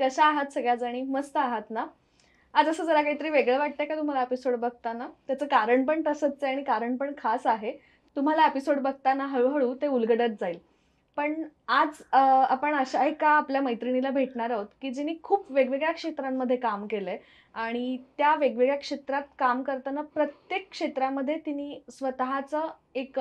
कशा आहात सगळ्याजणी? मस्त आहात ना? आज असं जरा काहीतरी वेगळं वाटतंय का तुम्हाला एपिसोड बघताना? त्याचं कारण पण तसंच आहे आणि कारण पण खास आहे. तुम्हाला एपिसोड बघताना हळू-हळू ते उलगडत जाईल. पण आज आपण अशा एका आपल्या मैत्रिणीला भेटणार आहोत, की जिने खूप वेगवेगळ्या क्षेत्रांमध्ये काम केलंय आणि त्या वेगवेगळ्या क्षेत्रात काम करताना प्रत्येक क्षेत्रामध्ये तिने स्वतःचं एक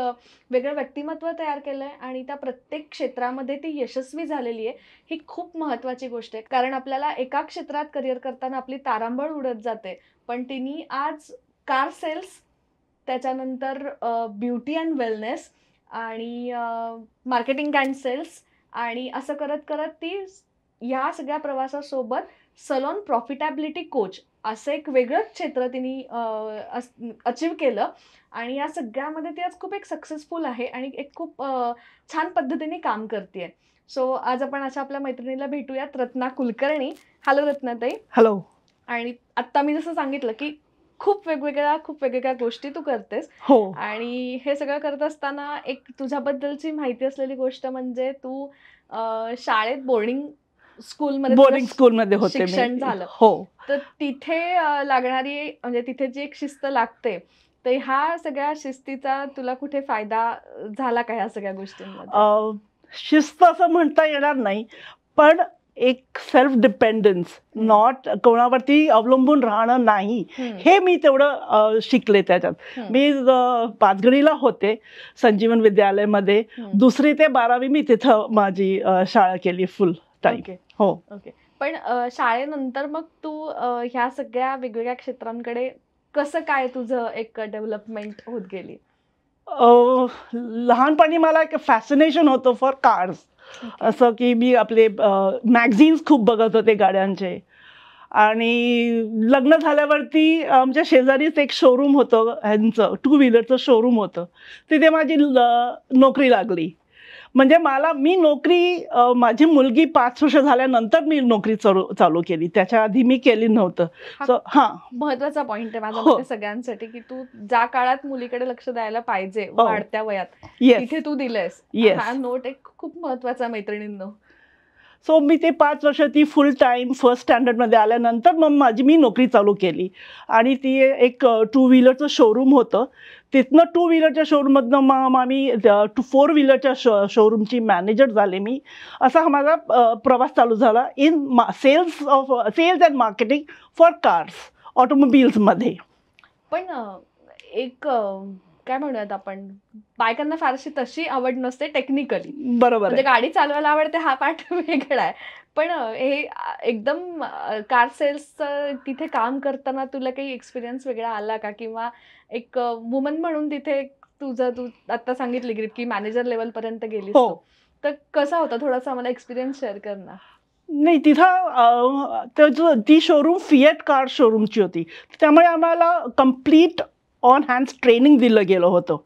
वेगळं व्यक्तिमत्व तयार केलंय आणि त्या प्रत्येक क्षेत्रामध्ये ती यशस्वी झालेली आहे. ही खूप महत्त्वाची गोष्ट आहे. कारण आपल्याला एका क्षेत्रात करिअर करताना आपली तारांबळ उडत जाते. पण तिने आज कार सेल्स, त्याच्यानंतर ब्युटी अँड वेलनेस आणि मार्केटिंग अँड सेल्स आणि असं करत-करत ती ह्या सगळ्या प्रवासासोबत सलोन प्रॉफिटॅबिलिटी कोच असं एक वेगळंच क्षेत्र तिने अचीव्ह केलं आणि या सगळ्यामध्ये ती आज खूप एक सक्सेसफुल आहे आणि एक खूप छान पद्धतीने काम करते. सो आज आपण अशा आपल्या मैत्रिणीला भेटूयात, रत्ना कुलकर्णी. हॅलो रत्नाताई. हॅलो. आणि आत्ता मी जसं सांगितलं, की खूप वेगवेगळ्या गोष्टी तू करतेस. हो. आणि हे सगळं करत असताना एक तुझ्याबद्दलची माहिती असलेली गोष्ट म्हणजे तू शाळेत बोर्डिंग स्कूलमध्ये होते मी. शिक्षण झालं. हो. तर तिथे लागणारी म्हणजे तिथे जी एक शिस्त लागते, तर ह्या सगळ्या शिस्तीचा तुला कुठे फायदा झाला का ह्या सगळ्या गोष्टींमध्ये? शिस्त असं म्हणता येणार नाही, पण एक सेल्फ डिपेंडन्स, नॉट कोणावरती अवलंबून राहणं नाही, हे मी तेवढं शिकले त्याच्यात. मी पाचगणीला होते संजीवन विद्यालयामध्ये. 2री ते 12वी मी तिथं माझी शाळा केली फुल टाईम. हो. ओके. पण शाळेनंतर मग तू ह्या सगळ्या वेगवेगळ्या क्षेत्रांकडे कसं काय तुझं एक डेव्हलपमेंट होत गेली? लहानपणी मला एक फॅसिनेशन होतं फॉर कार्स. असं की मी आपले मॅगझिन्स खूप बघत होते गाड्यांचे. आणि लग्न झाल्यावरती आमच्या शेजारीच एक शोरूम होतं, ह्यांचं 2 व्हीलरचं शोरूम होतं. तिथे माझी नोकरी लागली. म्हणजे मी नोकरी माझी मुलगी 5 वर्ष झाल्यानंतर मी नोकरी चालू केली. त्याच्या आधी मी केली नव्हतं. महत्वाचा पॉइंट आहे माझ्या मते सगळ्यांसाठी, की तू ज्या काळात मुलीकडे लक्ष द्यायला पाहिजे वाढत्या वयात, तिथे तू दिलंयस. हा नोट एक खूप महत्वाचा मैत्रिणींनो. सो मी ते 5 वर्ष ती फुल टाईम फर्स्ट स्टँडर्डमध्ये आल्यानंतर मग मी नोकरी चालू केली. आणि ती एक 2 व्हीलरचं शोरूम होतं. तिथनं 2 व्हीलरच्या शोरूममधनं मग आम्ही 4 व्हीलरच्या शोरूमची मॅनेजर झाले मी. असा हा माझा प्रवास चालू झाला in sales and marketing for cars, ऑटोमोबिल्समध्ये. पण एक काय म्हणूयात आपण, बायकांना फारशी तशी आवड नसते टेक्निकली. बरोबर. म्हणजे गाडी चालवायला आवडते हा पार्ट वेगळा आहे. पण हे एकदम कार सेल्स तिथे काम करताना तुला काही एक्सपिरियन्स वेगळा आला का? किंवा एक वुमन म्हणून तिथे तू आता सांगितली की मॅनेजर लेवल पर्यंत गेलीस तू. तर कसा होता? थोडासा आम्हाला एक्सपिरियन्स शेअर कर ना. नाही, तिथं ती शोरूम फिएट कार शोरूमची होती. त्यामुळे आम्हाला कम्प्लीट ऑन हँड्स ट्रेनिंग दिलं गेलं होतं.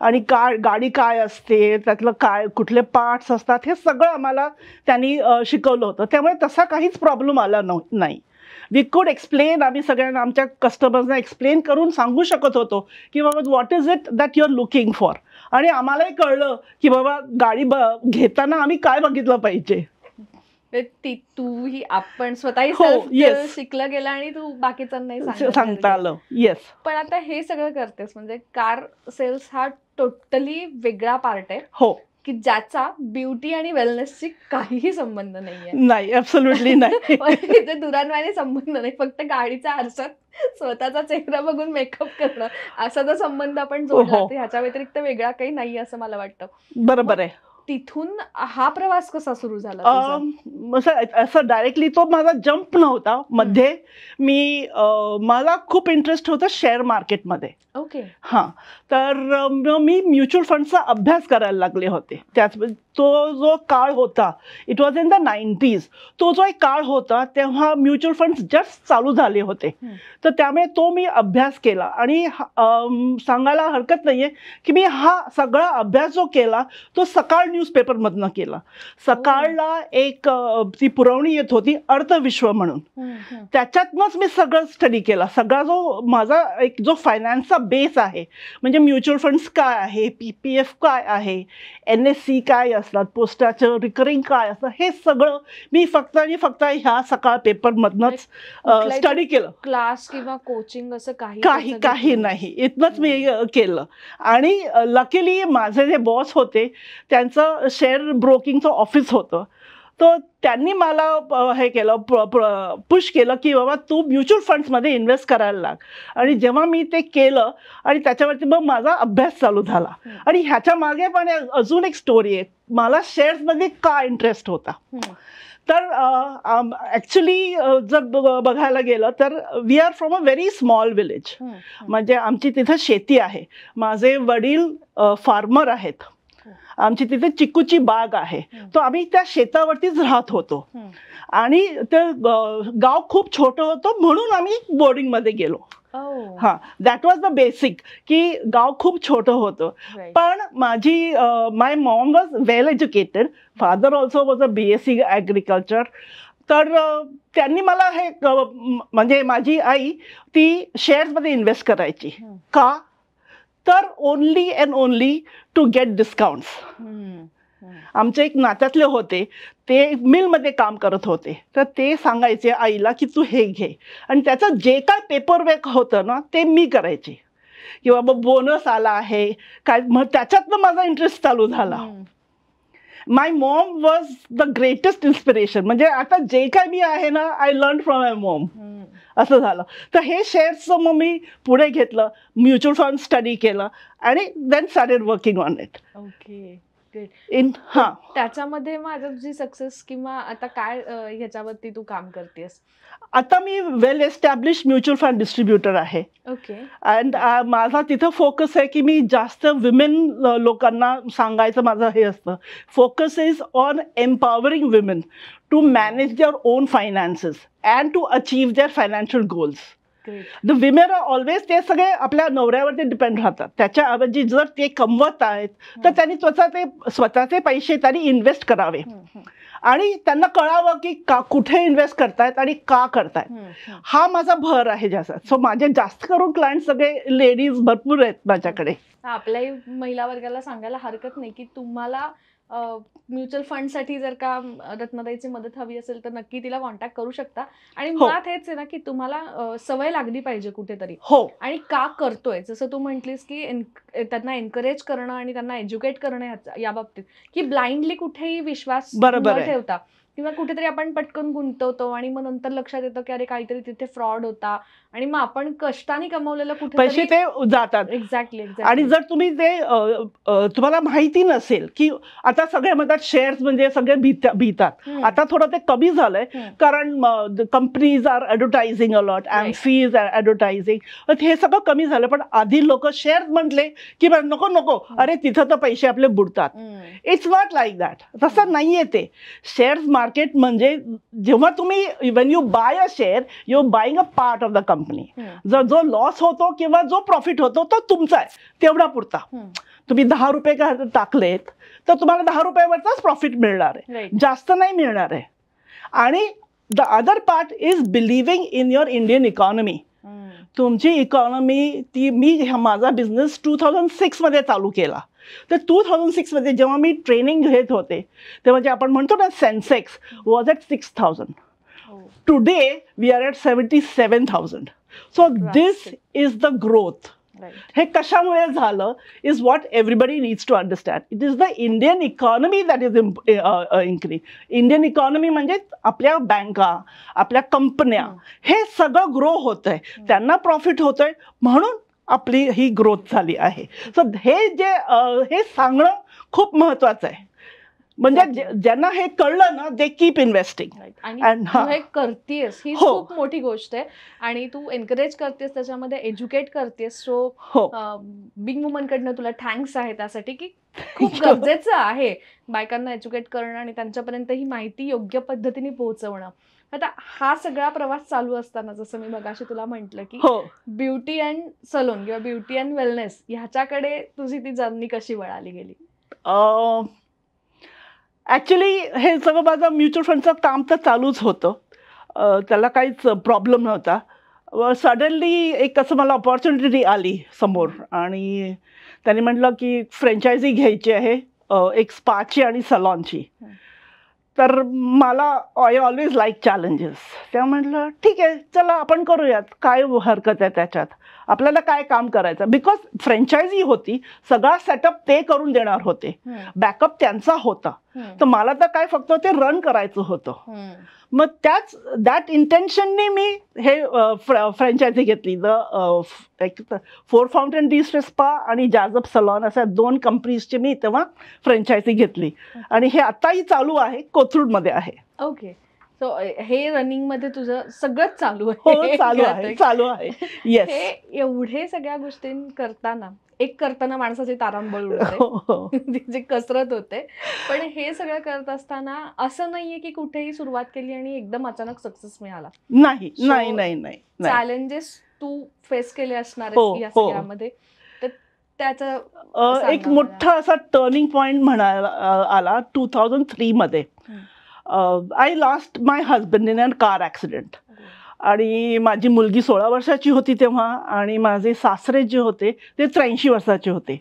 आणि गाडी काय असते, त्यातलं काय कुठले पार्ट्स असतात, हे सगळं आम्हाला त्यांनी शिकवलं होतं. त्यामुळे तसा काहीच प्रॉब्लेम आला नाही. वी कुड एक्सप्लेन. आम्ही सगळ्यांना आमच्या कस्टमर्सना एक्सप्लेन करून सांगू शकत होतो की बाबा what is it that you are looking for. आणि आम्हालाही कळलं की बाबा गाडी घेताना आम्ही काय बघितलं पाहिजे. तूही आपण स्वतःही शिकलं गेलं आणि तू बाकीच्यांनाही सांगता आलं. येस. पण आता हे सगळं करतेस म्हणजे कार सेल्स हा टोटली वेगळा पार्ट आहे. हो. की ज्याचा ब्युटी आणि वेलनेसशी काहीही संबंध नाहीये. नाही, ऍब्सोल्युटली नाही. ते दुरान्वयाने संबंध नाही. फक्त गाडीचा आरशात स्वतःचा चेहरा बघून मेकअप करणं असा जो संबंध आपण जोडला, ह्याच्या व्यतिरिक्त वेगळा काही नाही असं मला वाटतं. बरोबर आहे. तिथून हा प्रवास कसा सुरू झाला? असं डायरेक्टली तो माझा जम्प नव्हता. मध्ये मला खूप इंटरेस्ट होता शेअर मार्केटमध्ये. ओके. तर मी म्युच्युअल फंडचा अभ्यास करायला लागले होते. तो जो काळ होता, it was in the 90s. तो जो एक काळ होता तेव्हा म्युच्युअल फंड्स जस्ट चालू झाले होते. तर त्यामुळे तो मी अभ्यास केला. आणि सांगायला हरकत नाहीये की मी हा सगळा अभ्यास जो केला तो सकाळ न्यूजपेपरमधनं केलं. सकाळला एक ती पुरवणी येत होती अर्थविश्व म्हणून, त्याच्यातनंच मी सगळं स्टडी केला. सगळा जो माझा एक जो फायनान्सचा बेस आहे, म्हणजे म्युच्युअल फंड्स काय आहे, PPF काय आहे, NSC काय असतात, पोस्टाचं रिकरिंग काय असतं, हे सगळं मी फक्त आणि फक्त ह्या सकाळ पेपरमधनंच स्टडी केलं. क्लास किंवा कोचिंग असं काही नाही, इतनंच मी केलं. आणि लकीली माझे जे बॉस होते त्यांचं शेअर ब्रोकिंगचं ऑफिस होतं, तर त्यांनी मला हे केलं, पुश केलं की बाबा तू म्युच्युअल फंड्समध्ये इन्व्हेस्ट करायला लाग. आणि जेव्हा मी ते केलं आणि त्याच्यावरती मग माझा अभ्यास चालू झाला. आणि ह्याच्या मागे पण अजून एक स्टोरी आहे, मला शेअर्समध्ये का इंटरेस्ट होता. तर ॲक्च्युली जर बघायला गेलं तर we are from a very small village. म्हणजे आमची तिथं शेती आहे, माझे वडील फार्मर आहेत, आमची तिथे चिकूची बाग आहे, तर आम्ही त्या शेतावरतीच राहत होतो. आणि ते गाव खूप छोटं होतं म्हणून आम्ही बोर्डिंगमध्ये गेलो. हां, दॅट वॉज द बेसिक, की गाव खूप छोटं होतं. पण माझी my mom was well educated, father also was a BSc agriculture. तर त्यांनी मला हे म्हणजे माझी आई ती शेअर्समध्ये इन्व्हेस्ट करायची. का तर only and only to get discounts. आमचे एक नात्यातले होते, ते मिलमध्ये काम करत होते, तर ते सांगायचे आईला की तू हे घे. आणि त्याचं जे काय पेपरवर्क होतं ना ते मी करायचे, किंवा मग बोनस आला आहे काय, मग त्याच्यातनं माझा इंटरेस्ट चालू झाला. My mom was the greatest inspiration. म्हणजे आता जे काय मी आहे ना, I learn from my mom, असं झालं. तर हे शेअर्सचं मग मी पुढे घेतलं, म्युच्युअल फंड स्टडी केलं आणि then started working on it. Okay. त्याच्यामध्ये माझं जी सक्सेस किंवा आता काय ह्याच्यावरती तू काम करतेस? आता me well establish mutual fund distributor आहे. ओके. अँड माझा तिथं फोकस आहे की मी जास्त विमेन लोकांना सांगायचं माझं हे असतं. Focus is on empowering women to manage their own finances and to achieve their financial goals. The women are always, ते सगळे आपल्या नवऱ्यावरती डिपेंड राहतात. त्याच्याऐवजी जर ते कमवत आहेत तर त्यांनी स्वतःचे पैसे त्यांनी इन्व्हेस्ट करावे आणि त्यांना कळावं की कुठे इन्व्हेस्ट करतायत आणि का करतायत. हा माझा भर आहे जास्त. सो माझे जास्त करून क्लायंट सगळे लेडीज भरपूर आहेत माझ्याकडे. आपल्याही महिला वर्गाला सांगायला हरकत नाही की तुम्हाला म्युच्युअल फंडसाठी जर का रत्नताईची मदत हवी असेल तर नक्की तिला कॉन्टॅक्ट करू शकता. आणि मुळात हेच आहे ना की तुम्हाला सवय लागली पाहिजे कुठेतरी. आणि का करतोय, जसं तू म्हटलीस की त्यांना एनकरेज करणं आणि त्यांना एज्युकेट करणं या बाबतीत, की ब्लाइंडली कुठेही विश्वास न ठेवता किंवा कुठेतरी आपण पटकन गुंतवतो आणि मग नंतर लक्षात येतं की अरे काहीतरी तिथे फ्रॉड होता आणि मग आपण कष्टाने कमवलेलं कुठे पैसे ते जातात. एक्झॅक्टली. आणि जर तुम्ही ते तुम्हाला माहिती नसेल की आता सगळे म्हणतात शेअर्स म्हणजे सगळे भीतात. आता थोडं ते कमी झालंय कारण companies are advertising a lot and fees advertising, हे सगळं कमी झालं. पण आधी लोक शेअर्स म्हटले की नको नको, अरे तिथं तर पैसे आपले बुडतात. It's not like that. तसं नाहीये ते. शेअर्स मार्केट म्हणजे जेव्हा तुम्ही when you buy a share you buying a part of the company. जर जो लॉस होतो किंवा जो प्रॉफिट होतो तो तुमचा आहे, तेवढा पुरता. तुम्ही 10 रुपये टाकलेत तर तुम्हाला 10 रुपयावरचाच प्रॉफिट मिळणार आहे, जास्त नाही मिळणार आहे. आणि the other part is believing in your Indian economy. तुमची इकॉनॉमी माझा बिझनेस 2006 मध्ये चालू केला. तर 2006 मध्ये जेव्हा मी ट्रेनिंग घेत होते तेव्हा जे आपण म्हणतो ना Sensex was at 6000. Today we are at 77,000. So this is the growth. हे कशामुळे झालं is what everybody needs to understand. It is the Indian economy that is increase. Indian economy म्हणजे आपल्या बँका, आपल्या कंपन्या, हे सगळं ग्रो होत आहे, त्यांना प्रॉफिट होत आहे, म्हणून आपली ही ग्रोथ झाली आहे. सो हे सांगणं खूप महत्वाचं आहे. म्हणजे ज्यांना हे कळलं ना दे कीप इन्व्हेस्टिंग. आणि तू हे करतेस ही खूप मोठी गोष्ट आहे आणि तू एनकरेज करतेस, त्याच्यामध्ये एज्युकेट करतेस. सो बिग वुमन कडनं तुला थँक्स आहे त्यासाठी, की खूप गरजेचं आहे बायकांना एज्युकेट करणं आणि त्यांच्यापर्यंत ही माहिती योग्य पद्धतीने पोहोचवणं. आता हा सगळा प्रवास चालू असताना जसं मी मगाशी तुला म्हटलं की ब्युटी अँड सलून किंवा ब्युटी अँड वेलनेस ह्याच्याकडे तुझी ती जर्नी कशी वळाली गेली? ॲक्च्युली हे सगळं माझं म्युच्युअल फंडचं काम तर चालूच होतं, त्याला काहीच प्रॉब्लेम नव्हता. सडनली एक असं मला ऑपॉर्च्युनिटी आली समोर आणि त्यांनी म्हटलं की फ्रँचायझी घ्यायची आहे एक स्पाची आणि सलॉनची. तर मला आय ऑलवेज लाईक चॅलेंजेस. त्या म्हटलं ठीक आहे चला आपण करूयात, काय हरकत आहे त्याच्यात, आपल्याला काय काम करायचं. बिकॉज फ्रँचायझी होती, सगळा सेटअप ते करून देणार होते, बॅकअप त्यांचा होता, तर मला तर काय फक्त ते रन करायचं होतं. मग दॅट इंटेन्शनने मी हे फ्रँचायझी घेतली. एक 4 फाउंटन डी स्पा आणि जॅझअप सलॉन अशा 2 कंपनीजची मी तेव्हा फ्रँचायझी घेतली आणि हे आताही चालू आहे, कोथरूडमध्ये आहे. ओके. सो हे रनिंग मध्ये तुझं सगळंच चालू आहे. हो चालू आहे. येस. हे एवढे सगळ्या गोष्टी करताना करताना माणसाची तारांबळ उडते, तिची कसरत होते. पण हे सगळं करत असताना असं नाहीये की कुठेही सुरुवात केली आणि एकदम अचानक सक्सेस मिळाला. नाही नाही नाही नाही. चॅलेंजेस तू फेस केले असणार या सगळ्यामध्ये. तर त्याचं एक मोठा असा टर्निंग पॉइंट म्हणायला आला 2003 मध्ये. I lost my husband in a car accident आणि माझी मुलगी 16 वर्षाची होती तेव्हा आणि माझे सासरे जे होते ते 83 वर्षाचे होते.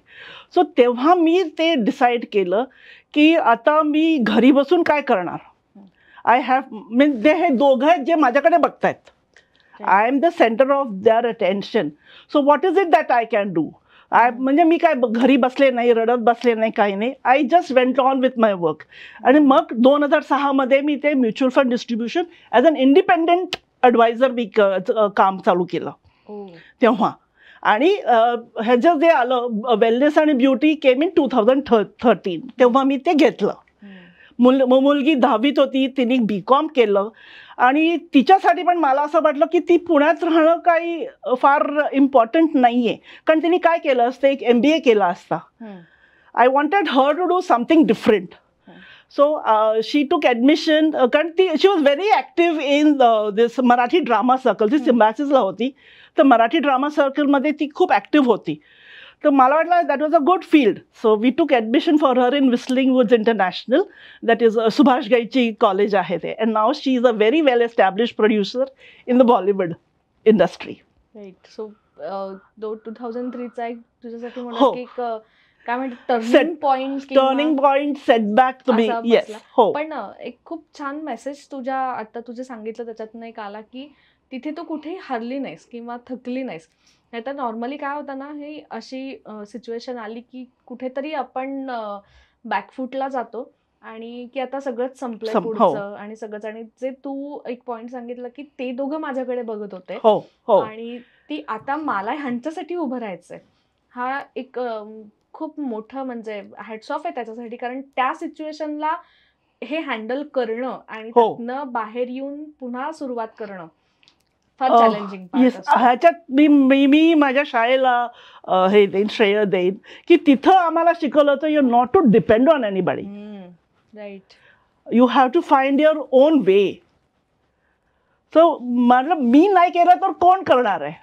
सो तेव्हा मी ते डिसाईड केलं की आता मी घरी बसून काय करणार. आय हॅव म्हणजे हे दोघं आहेत जे माझ्याकडे बघतायत. I am the centre of their attention. So what is it that I can do. म्हणजे मी काय घरी बसले नाही, रडत बसले नाही, काही नाही. I just went on with my work. आणि मग 2006 मध्ये मी ते mutual fund distribution as an independent advisor मी काम चालू केलं तेव्हा. आणि ह्याचं जे आलं वेलनेस आणि ब्युटी केम इन 2013, तेव्हा मी ते घेतलं. मुलगी 10वीत होती, तिने BCom केलं आणि तिच्यासाठी पण मला असं वाटलं की ती पुण्यात राहणं काही फार इम्पॉर्टंट नाही आहे, कारण तिने काय केलं असतं, एक MBA केला असता. I wanted her to do something different. So she took admission, कारण she was very active in this Marathi drama circle. ती सिम्बॅसिसला होती, तर मराठी ड्रामा सर्कलमध्ये ती खूप ॲक्टिव्ह होती. तर मला वाटलं that was a good field. So we took admission for her in Whistling Woods International, that is Subhash घईची कॉलेज आहे ते. अँड नाव she is a very well establish producer in the Bollywood industry. Right. So 2003चा एक तुझ्यासाठी म्हणा की काय म्हणतात टर्निंग पॉइंट सेटबॅक तुम्ही. येस. हो. पण एक खूप छान मेसेज आता तुझे सांगितलं त्याच्यातून एक आला की तिथे तू कुठेही हरली नाहीस किंवा थकली नाहीस. नाही तर नॉर्मली काय होतं ना, ही अशी सिच्युएशन आली की कुठेतरी आपण बॅकफूटला जातो आणि की आता सगळंच संपलंय पुढचं आणि सगळंच. आणि जे तू एक पॉइंट सांगितलं की ते दोघं माझ्याकडे बघत होते आणि ती आता मला ह्यांच्यासाठी उभं राहायचंय, हा एक खूप मोठं म्हणजे हॅट्स ऑफ आहे त्याच्यासाठी. कारण त्या सिच्युएशनला हे हँडल करणं आणि त्यातनं बाहेर येऊन पुन्हा सुरुवात करणं फार चॅलेंजिंग. ह्याच्यात मी माझ्या शाळेला हे देईन, श्रेय देईन की तिथं आम्हाला शिकवलं होतं you not to depend on anybody. Right. You have to find your own way. So म्हटलं मी नाही केलं तर कोण करणार आहे.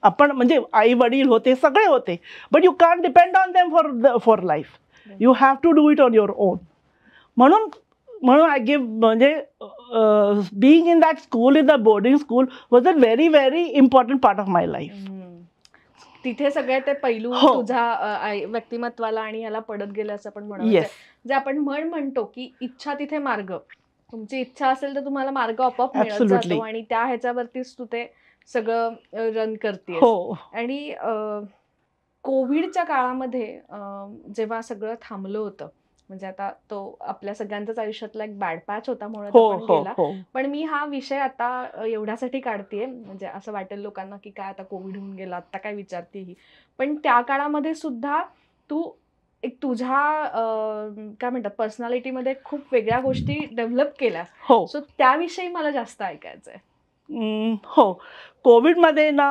आपण म्हणजे आई वडील होते, सगळे होते, but you can depend on them for life. You have to do it on your own. म्हणून आय गिव्ह म्हणजे being in that school, in the boarding school, was a very very important part of my life. तिथे सगळे ते पैलू तुझ्या व्यक्तिमत्वाला आणि याला पडत गेले असं आपण म्हणू. जे आपण म्हणतो की इच्छा तिथे मार्ग. तुमची इच्छा असेल तर तुम्हाला मार्ग आपोआप मिळत जातो आणि त्या ह्याच्यावरतीच तू ते सगळं रन करतेस. आणि कोविडच्या काळामध्ये जेव्हा सगळं थांबलं होतं, म्हणजे आता तो आपल्या सगळ्यांच्याच आयुष्यातला एक बॅड पॅच होता म्हणून गेला. पण मी हा विषय आता एवढ्यासाठी काढतेय, म्हणजे असं वाटेल लोकांना की काय आता कोविड होऊन गेला, आता काय विचारते ही. पण त्या काळामध्ये सुद्धा तू एक तुझ्या काय म्हणतात पर्सनॅलिटीमध्ये खूप वेगळ्या गोष्टी डेव्हलप केल्या. सो त्याविषयी मला जास्त ऐकायचंय. हो. कोविडमध्ये ना,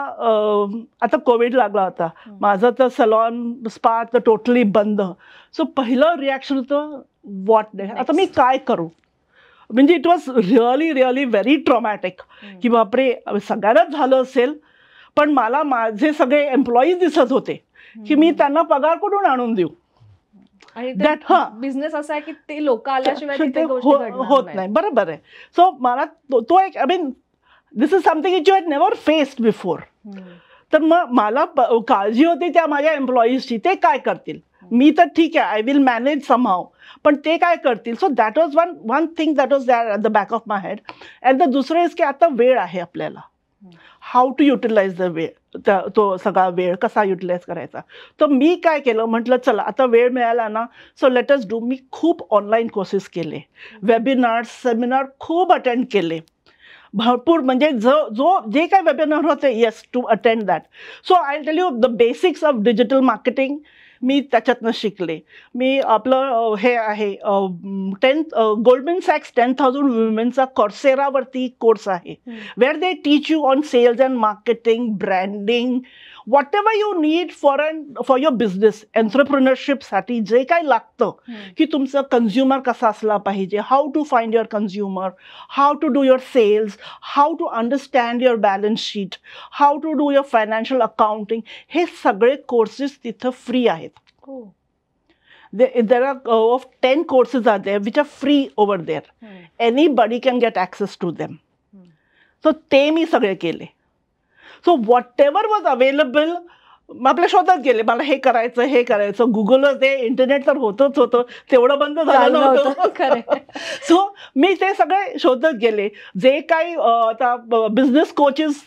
आता कोविड लागला होता, माझं तर सलॉन स्पा तर टोटली बंद. सो पहिलं रिॲक्शन होतं व्हॉट डे, आता मी काय करू. म्हणजे it was really really very traumatic की बापरे सगळ्यांनाच झालं असेल, पण मला माझे सगळे एम्प्लॉईज दिसत होते की मी त्यांना पगार कुठून आणून देऊ. आणि That, हा. बिझनेस असा आहे की ते लोक आल्याशिवाय ते तिथे गोष्टी घडणार होत नाहीत. नाही. बरोबर आहे. सो मला तो एक, I mean this is something it you had never faced before. तर मग मला काळजी होती त्या माझ्या एम्प्लॉईजची, ते काय करतील. मी तर ठीक आहे, आय विल मॅनेज समहाव, पण ते काय करतील. So that was one thing that was that at the back of my head. And the दुसरं इज की आता वेळ आहे आपल्याला, हाऊ टू युटिलाइज द वेळ, तो सगळा वेळ कसा युटिलाइज करायचा. तर मी काय केलं, म्हटलं चला आता वेळ मिळाला ना, सो लेट अस डू. मी खूप ऑनलाईन कोर्सेस केले, वेबिनार्स, सेमिनार खूप अटेंड केले, भरपूर. म्हणजे जे काय वेबिनार होते, yes, to attend that. So I tell you the basics of digital marketing मी त्याच्यातनं शिकले. मी आपलं हे आहे गोल्डमॅन सॅक्स 10,000 वुमेनचा कॉर्सेरावरती कोर्स आहे, where they teach you on sales and marketing, branding, whatever you need for your business, एंटरप्रिनरशिपसाठी जे काही लागतं, की तुमचं कन्झ्युमर कसा असला पाहिजे, how to find your consumer, how to do your sales, how to understand your balance sheet, how to do your financial accounting, हे सगळे कोर्सेस तिथं फ्री आहेत. There are of 10 courses are there which are free over there. Anybody can get access to them. So ते मी सगळे केले. So whatever was available, आपल्या शोधात गेले, मला हे करायचं. गुगलच ते इंटरनेट तर होतच होतं, तेवढं बंद झालं नव्हतं. सो मी ते सगळे शोधत गेले. जे काही आता बिझनेस कोचेस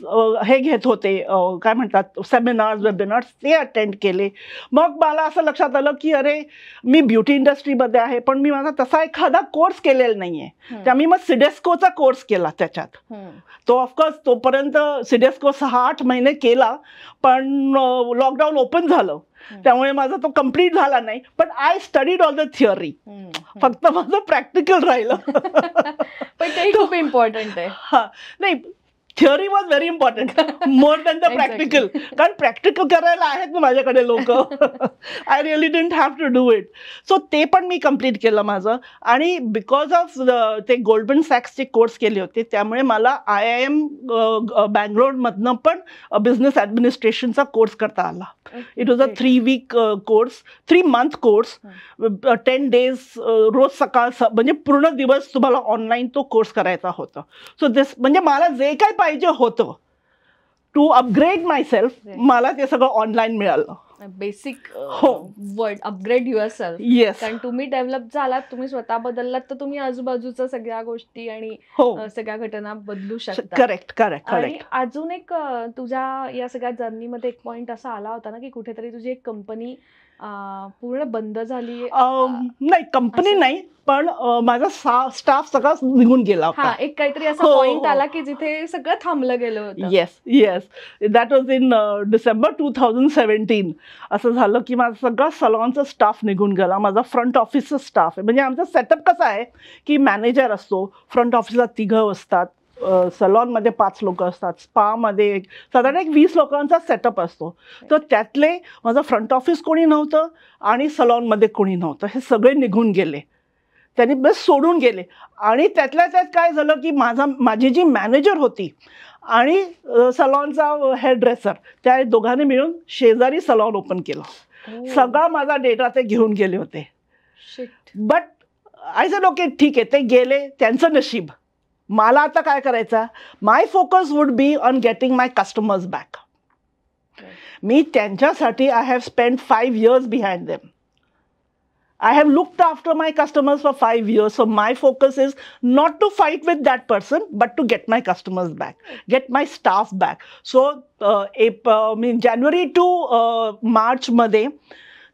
हे घेत होते, काय म्हणतात, सेमिनार्स, वेबिनार्स, ते अटेंड केले. मग मला असं लक्षात आलं की अरे, मी ब्युटी इंडस्ट्रीमध्ये आहे, पण मी माझा तसा एखादा कोर्स केलेला नाहीये. त्यामुळे मग सिडेस्कोचा कोर्स केला त्याच्यात. तो ऑफकोर्स तोपर्यंत सिडेस्को 6-8 महिने केला, पण लॉकडाऊन ओपन झालं, त्यामुळे माझा तो कम्प्लीट झाला नाही. पण I studied all the theory, फक्त माझं प्रॅक्टिकल राहिलं. पण ते खूप इम्पॉर्टंट आहे. हा, नाही, theory was very important more than the practical. कारण प्रॅक्टिकल करायला आहेत ना माझ्याकडे लोक. I really didn't have to do it. So ते पण मी कम्प्लीट केलं माझं. आणि बिकॉज ऑफ ते गोल्डमॅन सॅक्सचे कोर्स केले होते, त्यामुळे मला IIM बँगलोरमधनं पण बिझनेस ॲडमिनिस्ट्रेशनचा कोर्स करता आला. It was a 3 month course, 10 days, रोज सकाळ, म्हणजे पूर्ण दिवस तुम्हाला ऑनलाईन तो कोर्स करायचा होता. सो दिस म्हणजे मला जे काय पाहिजे होतं टू अपग्रेड माय सेल्फ, मला ते सगळं ऑनलाईन मिळालं. Basic word upgrade your self. Yes, कारण तुम्ही डेव्हलप झालात, तुम्ही स्वतः बदललात, तर तुम्ही आजूबाजूच्या सगळ्या गोष्टी आणि सगळ्या घटना बदलू शकता. करेक्ट. आणि अजून एक तुझ्या या सगळ्या जर्नीमध्ये एक पॉइंट असा आला होता ना, की कुठेतरी तुझी एक कंपनी पूर्ण बंद झाली. नाही, कंपनी नाही, पण माझा स्टाफ सगळा निघून गेला होता. एक काहीतरी असा पॉइंट आला की जिथे सगळं थांबलं गेलं होतं. Yes, that was in December 2017. असं झालं की माझा सगळा सलॉनचा स्टाफ निघून गेला. माझा फ्रंट ऑफिसचा स्टाफ आहे. म्हणजे आमचा सेटअप कसा आहे की मॅनेजर असतो, फ्रंट ऑफिसला 3 असतात, सलॉनमध्ये 5 लोक असतात, स्पामध्ये साधारण 20 लोकांचा सेटअप असतो. तर त्यातले माझं फ्रंट ऑफिस कोणी नव्हतं आणि सलॉनमध्ये कोणी नव्हतं. हे सगळे निघून गेले, त्यांनी बस सोडून गेले. आणि त्यातल्या त्यात काय झालं की माझी जी मॅनेजर होती आणि सलॉनचा हेअर ड्रेसर, त्या दोघांनी मिळून शेजारी सलॉन ओपन केलं. सगळा माझा डेटा ते घेऊन गेले होते. बट आय सेड ओके, ठीक आहे, ते गेले, त्यांचं नशीब. मला आता काय करायचं, my focus would be on getting my customers back. मी त्यांच्यासाठी I have spend 5 years behind them. I have looked after my customers for 5 years. So my focus is not to fight with that person, but to get my customers back, get my staff back. So January to March मध्ये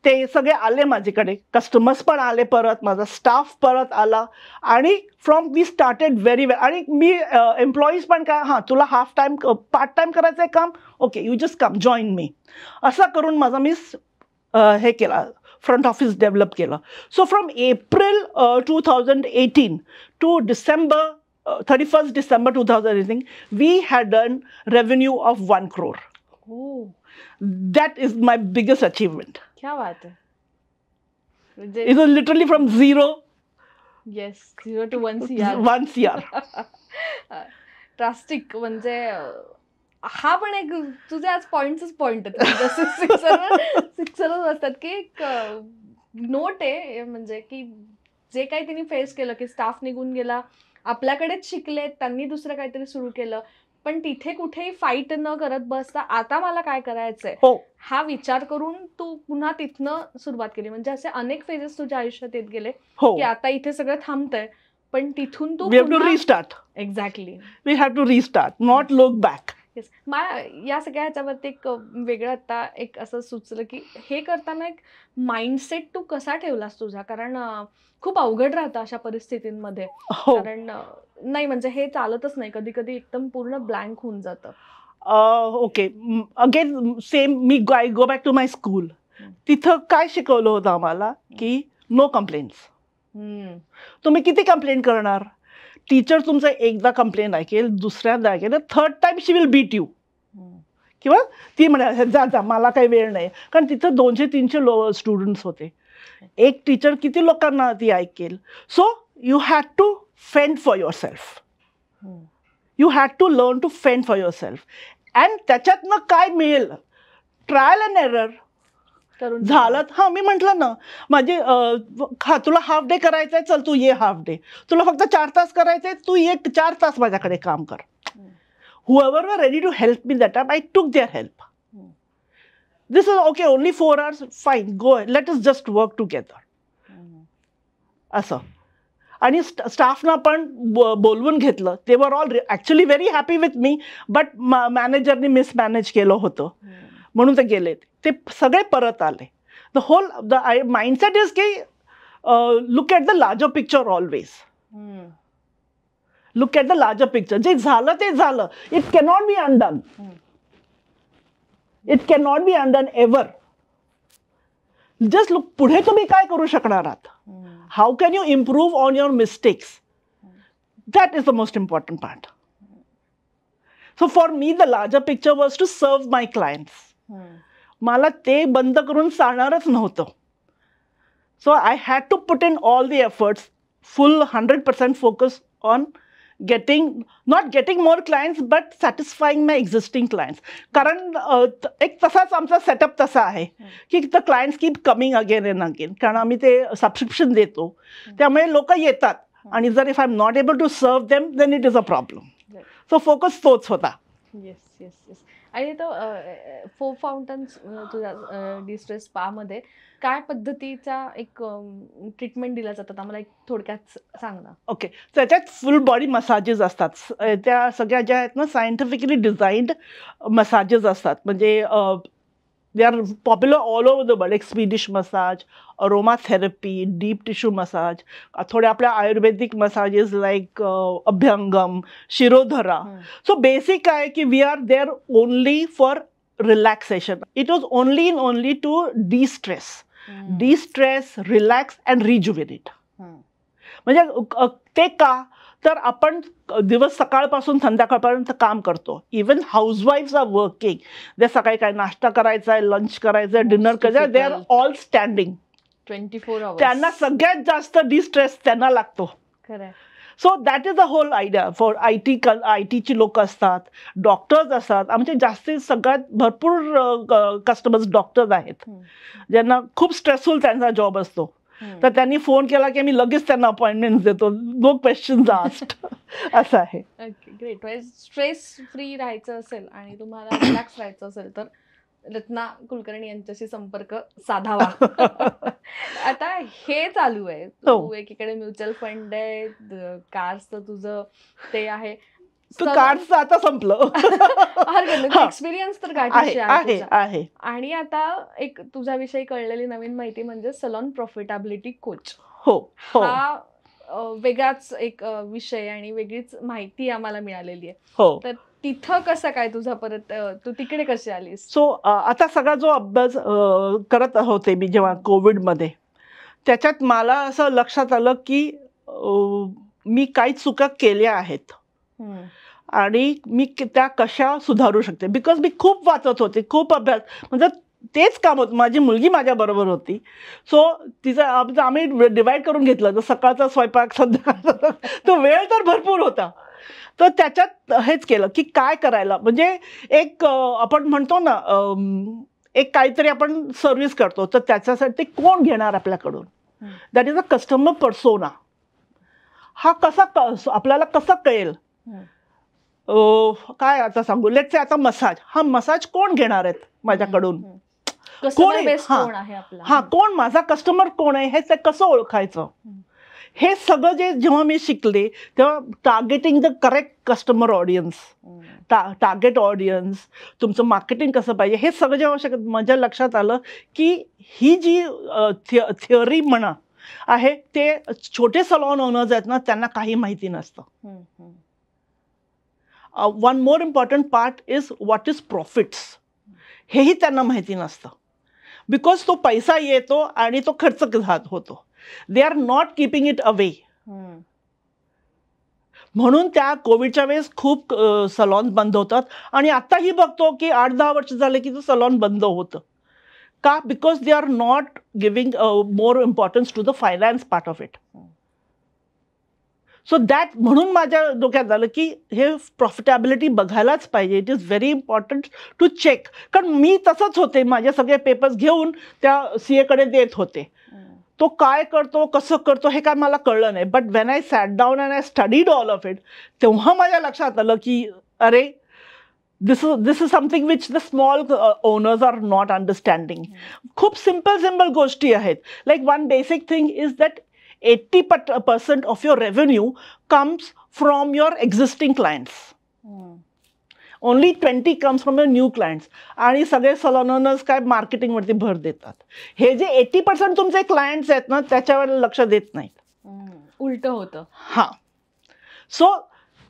ते सगळे आले माझ्याकडे, customers पण आले परत, माझा staff परत आला. आणि फ्रॉम वी स्टार्टेड व्हेरी वेल. आणि मी एम्प्लॉईज पण काय, हां तुला हाफ टाईम पार्ट टाईम करायचं आहे काम, okay you just come join me. असं करून माझा मी हे केला, फ्रंट ऑफिस डेव्हलप केलं. So from April 2018 to December 31st December 2018 we had done revenue of 1 crore. That is my biggest achievement. क्या बात है. It was literally from 0. Yes, 0 to 1 CR. 1 CR. Drastic. म्हणजे हा पण एक तुझे आज पॉइंट आहेत, जसे सिक्सरच असतात की नोट आहे म्हणजे की जे काही तिने फेस केलं की स्टाफ निघून गेला, आपल्याकडेच शिकले, त्यांनी दुसरं काहीतरी सुरू केलं, पण तिथे कुठेही फाईट न करत बसता आता मला काय करायचंय हो हा विचार करून तू पुन्हा तिथनं सुरुवात केली. म्हणजे असे अनेक फेजेस तुझ्या आयुष्यात येत गेले हो की आता इथे सगळं थांबतंय, पण तिथून तू वी हॅव टू पुन्हा restart exactly we have to restart not look back. Yes. मला या सगळ्या ह्याच्यावरती एक वेगळं आता एक असं सुचलं की हे करताना एक माइंडसेट तू कसा ठेवलास तुझा? कारण खूप अवघड राहतं अशा परिस्थितींमध्ये. हो कारण नाही म्हणजे हे चालतच नाही. कधी-कधी एकदम पूर्ण ब्लँक होऊन जातं. ओके अगेन सेम मी I go back to my school. तिथं काय शिकवलं होतं आम्हाला की नो कंप्लेंट्स. हम्म. तुम्ही किती कंप्लेंट करणार? टीचर तुमचं एकदा कंप्लेंट ऐकेल, दुसऱ्यांदा ऐकेल, third time she will beat you. किंवा ती म्हणाल जा जा मला काही वेळ नाही. कारण तिथं 200-300 स्टुडंट्स होते. एक टीचर किती लोकांना ती ऐकेल. So you had to fend for yourself. You had to learn to fend for yourself. And त्याच्यातनं काय मिळेल? ट्रायल अँड एरर करून झालं. हां मी म्हटलं ना माझी हा तुला हाफ डे करायचा आहे, चल तू ये हाफ डे. तुला फक्त 4 तास करायचे आहे, तू ये 4 तास माझ्याकडे काम कर. Whoever were ready to help me that time, I took their help. This is okay, only 4 hours, fine, go ahead, let us just work together. असं. आणि स्टाफना पण बोलवून घेतलं. They were all actually very happy with me, but मॅनेजरनी mismanage केलं होतं म्हणून ते गेले. ते सगळे परत आले. द होल माइंडसेट इज की look at the larger picture always. Look at the larger picture. जे झालं ते झालं. It cannot be undone. It cannot be undone ever. Just look पुढे तुम्ही काय करू शकणार आहात. How can you improve on your mistakes. That is the most important part. So for me the larger picture was to serve my clients. मला ते बंद करून चालणारच नव्हतं. So I had to put in all the efforts, full 100% focus on not getting more clients but satisfying my existing clients. कारण एक तसाच आमचा सेटअप तसा आहे की the clients keep coming again and again. कारण आम्ही ते सबस्क्रिप्शन देतो, त्यामुळे लोक येतात. आणि जर if I am not able to serve them then it is a problem. So focus तोच होता. Yes yes yes. आणि तो 4 फाउंटन्स तुझ्या डिस्ट्रेस स्पामध्ये काय पद्धतीचा एक ट्रीटमेंट दिल्या जातात आम्हाला एक थोडक्यात सांग ना. ओके. त्याच्यात फुल बॉडी मसाजेस असतात. त्या सगळ्या ज्या आहेत ना सायंटिफिकली डिझाईन्ड मसाजेस असतात. म्हणजे they are popular all over the world. एक Swedish massage, aroma therapy, deep tissue massage, थोड्या आपल्या Ayurvedic massages like abhyangam, shirodhara. So basic आहे की we are there only for relaxation. It was only to distress, relax and rejuvenate. म्हणजे ते का तर आपण दिवस सकाळपासून संध्याकाळपर्यंत काम करतो. इवन हाऊसवाईफ्स आर वर्किंग. दे सकाळी काय नाश्ता करायचा आहे, लंच करायचं आहे, डिनर करायचं आहे, they are all standing 24 hours. त्यांना सगळ्यात जास्त डिस्ट्रेस त्यांना लागतो. खरं. So that is the whole idea. For आय टीची लोक असतात, डॉक्टर्स असतात. आमचे जास्तीत सगळ्यात भरपूर कस्टमर्स डॉक्टर्स आहेत ज्यांना खूप स्ट्रेसफुल त्यांचा जॉब असतो. तर त्यांनी फोन केला की मी लगेच त्यांना अपॉइंटमेंट देतो. No questions asked. असं आहे. Okay great. स्ट्रेस फ्री राहायचं असेल आणि तुम्हाला रिलॅक्स राहायचं असेल तर रत्ना कुलकर्णी यांच्याशी संपर्क साधावा. आता हे चालू आहे. तू एकीकडे म्युच्युअल फंड आहे, कार्सचं तुझं ते आहे. कार्सचं आता संपलं. एक्सपिरियन्स तर गाठीशी आहे. आणि आता एक तुझ्याविषयी कळलेली नवीन माहिती म्हणजे सलॉन प्रॉफिटेबिलिटी कोच. हो. हा वेगळाच एक विषय आणि वेगळीच माहिती आम्हाला मिळालेली आहे. हो. तर तिथं कसं काय तुझा परत तू तिकडे कशी आलीस? सो आता सगळा जो अभ्यास करत होते मी जेव्हा कोविडमध्ये, त्याच्यात मला असं लक्षात आलं की मी काही चुका केल्या आहेत आणि मी त्या कशा सुधारू शकते. बिकॉज मी खूप वाचत होते, खूप अभ्यास, म्हणजे तेच काम होतं. माझी मुलगी माझ्याबरोबर होती. सो तिचं आम्ही डिवाईड करून घेतलं. तर सकाळचा स्वयंपाक, संध्याकाळचा, तो वेळ तर भरपूर होता. तर त्याच्यात हेच केलं की काय करायला. म्हणजे एक आपण म्हणतो ना एक काहीतरी आपण सर्व्हिस करतो तर त्याच्यासाठी ते कोण घेणार आपल्याकडून, that is a customer persona. हा कसा आपल्याला कसं कळेल, काय आता सांगू, लेट्स से आता मसाज, हा मसाज कोण घेणार आहेत माझ्याकडून, कोण आहे, हा कोण माझा कस्टमर कोण आहे हे ते कसं ओळखायचं. हे सगळं जेव्हा मी शिकले तेव्हा targeting the correct customer audience, target audience, तुमचं मार्केटिंग कसं पाहिजे, हे सगळं जेव्हा माझ्या लक्षात आलं की ही जी थिअरी म्हणा आहे ते छोटे सलॉन ओनर्स आहेत ना त्यांना काही माहिती नसतं. One more important part is what is profits, हेही त्यांना माहिती नसतं. बिकॉज तो पैसा येतो आणि तो खर्च होतो. दे are not keeping it away. म्हणून त्या कोविडच्या वेळेस खूप सलॉन बंद होतात आणि आताही बघतो की 8-10 वर्ष झाले की तो सलॉन बंद होतं. का? Because they are not giving more importance to the finance part of it. So that म्हणून माझ्या डोक्यात झालं की हे प्रॉफिटेबिलिटी बघायलाच पाहिजे. It is very important to check. कारण मी तसंच होते, माझे सगळे पेपर्स घेऊन त्या सीएकडे देत होते. तो काय करतो कसं करतो हे काय मला कळलं नाही. But when I sat down and I studied all of it, तेव्हा माझ्या लक्षात आलं की अरे this is something which the small owners are not understanding. खूप सिम्पल गोष्टी आहेत. Like one basic thing is that 80% of your revenue comes from your existing clients. Only 20 comes from your new clients. आणि सगळे salon owners काय मार्केटिंगवरती भर देतात. हे जे 80% तुमचे क्लायंट्स आहेत ना त्याच्यावर लक्ष देत नाहीत. उलट होतं. हा. सो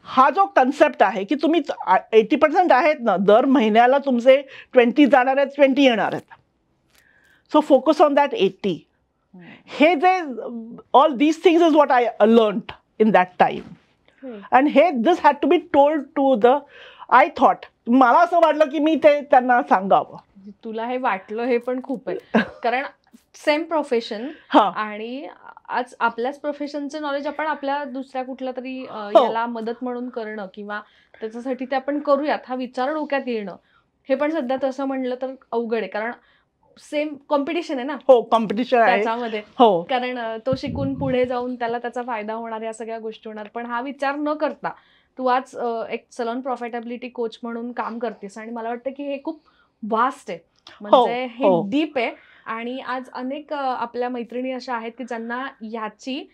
हा जो कन्सेप्ट आहे की तुम्ही 80% आहेत ना, दर महिन्याला तुमचे 20 जाणार आहेत, 20 येणार आहेत. So focus on that 80. हे जे all these things is what I learned in that time. And हे this had to be told to the, I thought, मला असं वाटलं की मी ते त्यांना सांगावं. तुला हे वाटलं हे पण खूप आहे. कारण सेम प्रोफेशन आणि आज आपल्याच प्रोफेशनचं नॉलेज आपण आपल्या दुसऱ्या कुठल्या तरी याला मदत म्हणून करणं किंवा त्याच्यासाठी ते आपण करूयात हा विचार डोक्यात येणं, हे पण सध्या तसं म्हणलं तर अवघड आहे. कारण सेम कॉम्पिटिशन आहे ना. हो, कॉम्पिटिशन आहे त्याच्यामध्ये. हो. कारण तो शिकून पुढे जाऊन त्याला त्याचा फायदा होणार, या सगळ्या गोष्टी होणार. पण हा विचार न करता तू आज एक सलॉन प्रॉफिटेबिलिटी कोच म्हणून काम करतेस आणि मला वाटतं की हे खूप वास्ट आहे, म्हणजे हे डीप आहे. आणि आज अनेक आपल्या मैत्रिणी अशा आहेत की ज्यांना याची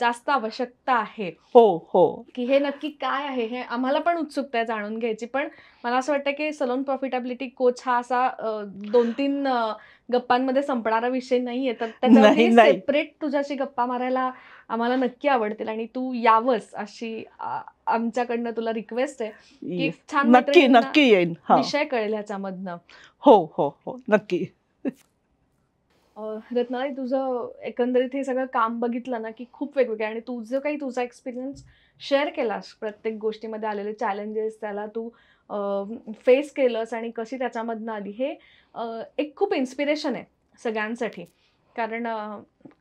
जास्त आवश्यकता आहे. की हे नक्की काय आहे हे आम्हाला पण उत्सुकता आहे जाणून घ्यायची. पण मला असं वाटतं की सलॉन प्रॉफिटेबिलिटी कोच हा असा 2-3 गप्पांमध्ये संपणारा विषय नाहीये. तर त्याच्यावर सेपरेट तुझ्याशी गप्पा मारायला आम्हाला नक्की आवडतील आणि तू यावंस अशी आमच्याकडनं तुला रिक्वेस्ट आहे की छान नक्की येईन, विषय कळेल ह्याच्यामधनं. हो नक्की. रत्नाली, तुझं एकंदरीत हे सगळं काम बघितलं ना की खूप वेगवेगळं, आणि तू जो काही तुझा एक्सपिरियन्स शेअर केलास, प्रत्येक गोष्टीमध्ये आलेले चॅलेंजेस त्याला तू फेस केलंस आणि कशी त्याच्यामधनं आली, हे एक खूप इन्स्पिरेशन आहे सगळ्यांसाठी. कारण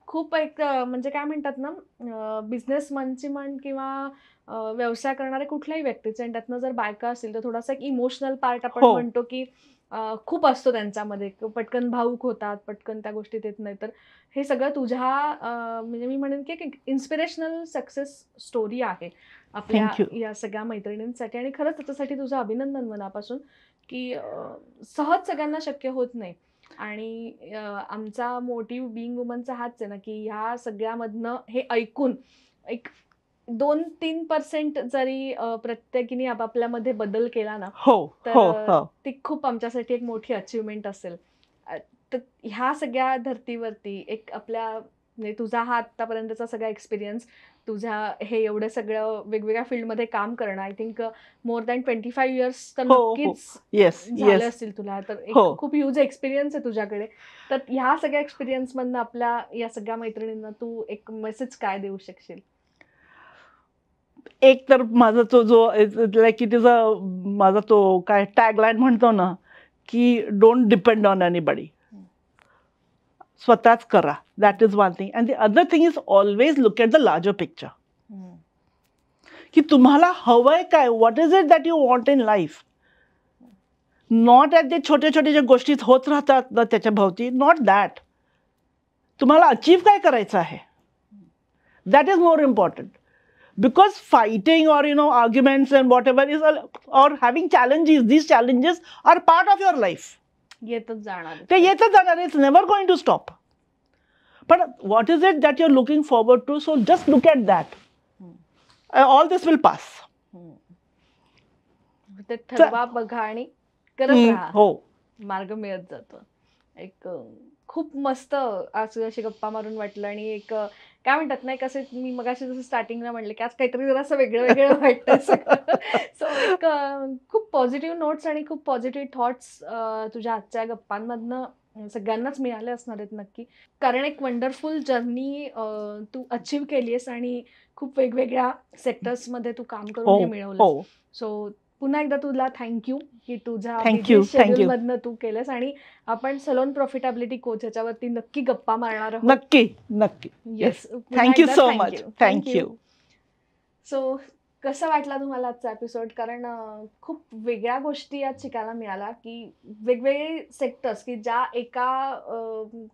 खूप एक म्हणजे काय म्हणतात ना, बिझनेसमनची म्हण किंवा व्यवसाय करणारे कुठल्याही व्यक्तीचे, आणि त्यातनं जर बायका असतील तर थोडासा एक इमोशनल पार्ट आपण म्हणतो की खूप असतो त्यांच्यामध्ये, पटकन भावूक होतात, पटकन त्या गोष्टीत येत नाही. तर हे सगळं तुझ्या म्हणजे मी म्हणेन की एक इन्स्पिरेशनल सक्सेस स्टोरी आहे आपल्या या सगळ्या मैत्रिणींसाठी. आणि खरंच त्याच्यासाठी तुझं अभिनंदन मनापासून, की सहज सगळ्यांना शक्य होत नाही. आणि आमचा मोटिव्ह बिईंग वुमनचा हाच आहे ना की ह्या सगळ्यामधनं हे ऐकून एक 2-3% जरी प्रत्येकीने आपापल्यामध्ये बदल केला ना, तर ती खूप आमच्यासाठी एक मोठी अचिव्हमेंट असेल. तर ह्या सगळ्या धर्तीवरती एक आपल्या म्हणजे तुझा हा आतापर्यंतचा सगळा एक्सपिरियन्स, तुझ्या हे एवढं सगळं वेगवेगळ्या फील्डमध्ये काम करणं, I think more than 25 years तर नक्कीच झाले असतील तुला. तर एक खूप ह्यूज एक्सपिरियन्स आहे तुझ्याकडे. तर ह्या सगळ्या एक्सपिरियन्समधनं आपल्या या सगळ्या मैत्रिणींना तू एक मेसेज काय देऊ शकशील? एक तर माझा तो जो लाईक इट इज माझा तो काय टॅगलाईन म्हणतो ना की डोंट डिपेंड ऑन एनीबडी, स्वतःच करा. That is one thing. And the other thing is always look at the larger picture, की तुम्हाला हवंय काय, what is it that you want in life. Not at ते छोट्या छोट्या ज्या गोष्टी होत राहतात ना त्याच्या भोवती, नॉट दॅट. तुम्हाला अचीव्ह काय करायचं आहे, that is more important. Because fighting or arguments and whatever is or having challenges, these challenges are part of your life. येतच जाणार. ते येतच जाणार. It's never going to stop. But what is it that you're looking forward to? So just look at that. All this will pass. ते ठरवा, बघा आणि करत राहा. हो, मार्ग मिळत जातो. एक खूप मस्त अशी गप्पा मारून वाटलं. आणि एक काय म्हणतात ना, कसं मी मगाशी जसं स्टार्टिंगला म्हणले की आज काहीतरी जरा असं वेगळं वेगळं वाटतं सगळं. सो एक खूप पॉझिटिव्ह नोट्स आणि खूप पॉझिटिव्ह थॉट्स तुझ्या आजच्या गप्पांमधनं सगळ्यांनाच मिळाले असणार आहेत नक्की. कारण एक वंडरफुल जर्नी तू अचीव्ह केली आहेस आणि खूप वेगवेगळ्या सेक्टर्समध्ये तू काम करून हे मिळवलं. सो पुन्हा एकदा तुला थँक्यू की तुझ्या शेड्यूल मधनं तू केलंस. आणि आपण सलोन प्रॉफिटेबिलिटी कोच ह्याच्यावरती नक्की गप्पा मारणार आहोत. नक्की नक्की. Yes, thank you so much. Thank you. So कसं वाटला तुम्हाला आजचा एपिसोड? कारण खूप वेगळ्या गोष्टी आज शिकायला मिळाल्या की वेगवेगळे सेक्टर्स की ज्या एका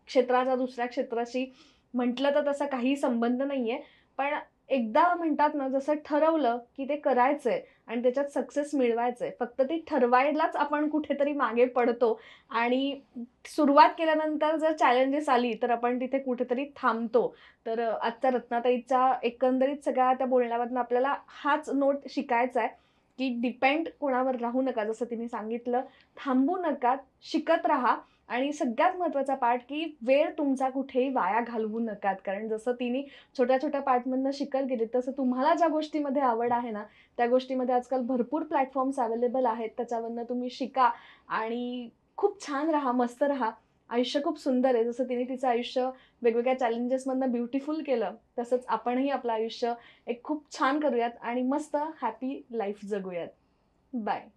क्षेत्राचा दुसऱ्या क्षेत्राशी म्हटलं तर तसा काही संबंध नाहीये, पण एकदा म्हणतात ना, जसं ठरवलं की ते करायचंय आणि त्याच्यात सक्सेस मिळवायचंय, फक्त ते ठरवायलाच आपण कुठेतरी मागे पडतो. आणि सुरुवात केल्यानंतर जर चॅलेंजेस आली तर आपण तिथे कुठेतरी थांबतो. तर आजच्या रत्नाताईच्या एकंदरीत सगळ्या त्या बोलण्यामधून आपल्याला हाच नोट शिकायचा आहे की डिपेंड कोणावर राहू नका. जसं तिने सांगितलं, थांबू नका, शिकत राहा. आणि सगळ्यात महत्त्वाचा पार्ट की वेळ तुमचा कुठेही वाया घालवू नकात. कारण जसं तिने छोट्या छोट्या पार्टमधनं शिकत गेली, तसं तुम्हाला ज्या गोष्टीमध्ये आवड आहे ना, त्या गोष्टीमध्ये आजकाल भरपूर प्लॅटफॉर्म्स अवेलेबल आहेत. त्याच्यावरनं तुम्ही शिका आणि खूप छान राहा, मस्त राहा. आयुष्य खूप सुंदर आहे. जसं तिने तिचं आयुष्य वेगवेगळ्या चॅलेंजेसमधनं ब्युटिफुल केलं, तसंच आपणही आपलं आयुष्य एक खूप छान करूयात आणि मस्त हॅपी लाईफ जगूयात. बाय.